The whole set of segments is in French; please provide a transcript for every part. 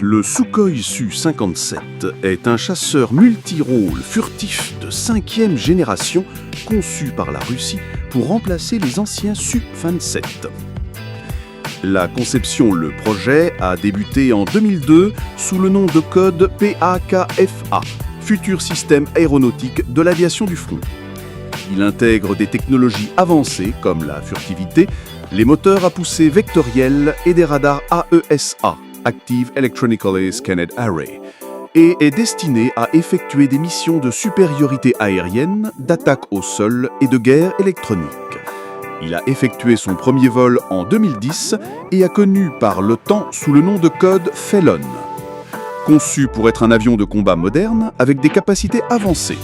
Le Sukhoi Su-57 est un chasseur multirôle furtif de 5e génération conçu par la Russie pour remplacer les anciens Su-27. La conception, le projet, a débuté en 2002 sous le nom de code PAKFA, futur système aéronautique de l'aviation du front. Il intègre des technologies avancées comme la furtivité, les moteurs à poussée vectorielle et des radars AESA, Active Electronically Scanned Array, et est destiné à effectuer des missions de supériorité aérienne, d'attaque au sol et de guerre électronique. Il a effectué son premier vol en 2010 et a connu par le temps sous le nom de code Felon. Conçu pour être un avion de combat moderne avec des capacités avancées,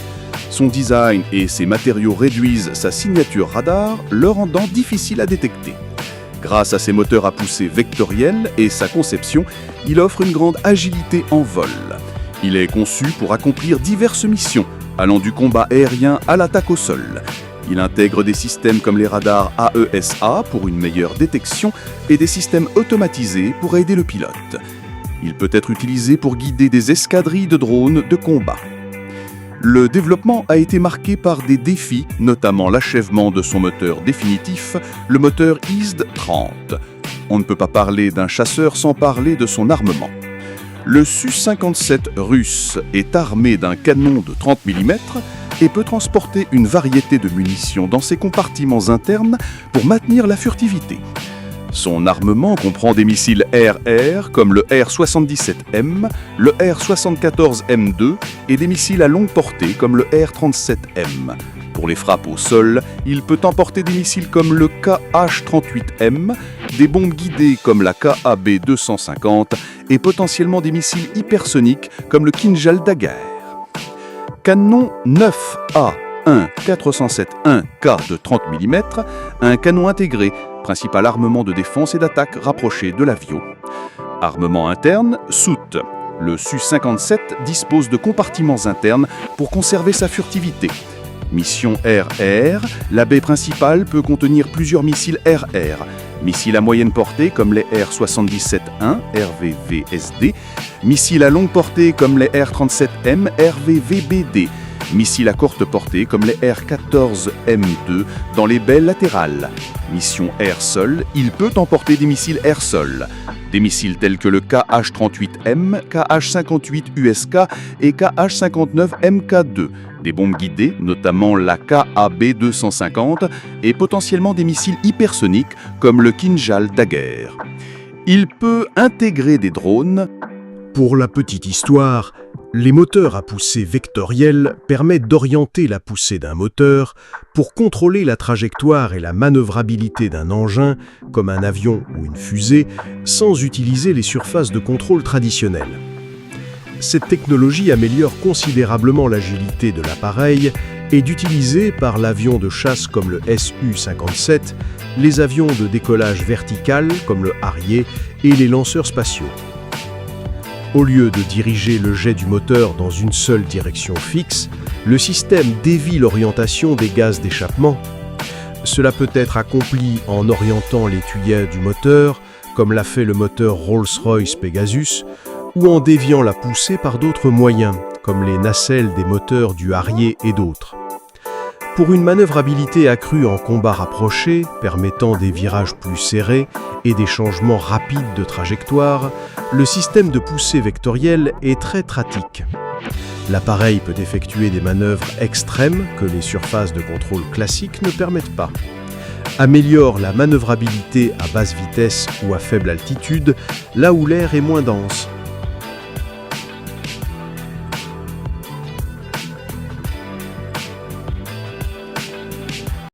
son design et ses matériaux réduisent sa signature radar, le rendant difficile à détecter. Grâce à ses moteurs à poussée vectorielle et sa conception, il offre une grande agilité en vol. Il est conçu pour accomplir diverses missions, allant du combat aérien à l'attaque au sol. Il intègre des systèmes comme les radars AESA pour une meilleure détection et des systèmes automatisés pour aider le pilote. Il peut être utilisé pour guider des escadrilles de drones de combat. Le développement a été marqué par des défis, notamment l'achèvement de son moteur définitif, le moteur ISD-30. On ne peut pas parler d'un chasseur sans parler de son armement. Le Su-57 russe est armé d'un canon de 30 mm et peut transporter une variété de munitions dans ses compartiments internes pour maintenir la furtivité. Son armement comprend des missiles air-air comme le R-77M, le R-74M2 et des missiles à longue portée comme le R-37M. Pour les frappes au sol, il peut emporter des missiles comme le KH-38M, des bombes guidées comme la KAB-250 et potentiellement des missiles hypersoniques comme le Kinjal Dagger. Canon 9A1 407-1K de 30 mm, un canon intégré, principal armement de défense et d'attaque rapproché de l'avion. Armement interne, soute. Le Su-57 dispose de compartiments internes pour conserver sa furtivité. Mission air-air, la baie principale peut contenir plusieurs missiles air-air. Missiles à moyenne portée comme les R-77-1, RVVSD. Missiles à longue portée comme les R-37M, RVVBD. Missiles à courte portée comme les R-14M2 dans les baies latérales. Mission air-sol, il peut emporter des missiles air-sol. Des missiles tels que le KH-38M, KH-58USK et KH-59MK2. Des bombes guidées, notamment la KAB-250, et potentiellement des missiles hypersoniques comme le Kinjal Dagger. Il peut intégrer des drones. Pour la petite histoire, les moteurs à poussée vectorielle permettent d'orienter la poussée d'un moteur pour contrôler la trajectoire et la manœuvrabilité d'un engin, comme un avion ou une fusée, sans utiliser les surfaces de contrôle traditionnelles. Cette technologie améliore considérablement l'agilité de l'appareil et est utilisée par l'avion de chasse comme le Su-57, les avions de décollage vertical comme le Harrier et les lanceurs spatiaux. Au lieu de diriger le jet du moteur dans une seule direction fixe, le système dévie l'orientation des gaz d'échappement. Cela peut être accompli en orientant les tuyaux du moteur, comme l'a fait le moteur Rolls-Royce Pegasus, ou en déviant la poussée par d'autres moyens, comme les nacelles des moteurs du Harrier et d'autres. Pour une manœuvrabilité accrue en combat rapproché, permettant des virages plus serrés et des changements rapides de trajectoire, le système de poussée vectorielle est très pratique. L'appareil peut effectuer des manœuvres extrêmes que les surfaces de contrôle classiques ne permettent pas. Améliore la manœuvrabilité à basse vitesse ou à faible altitude, là où l'air est moins dense.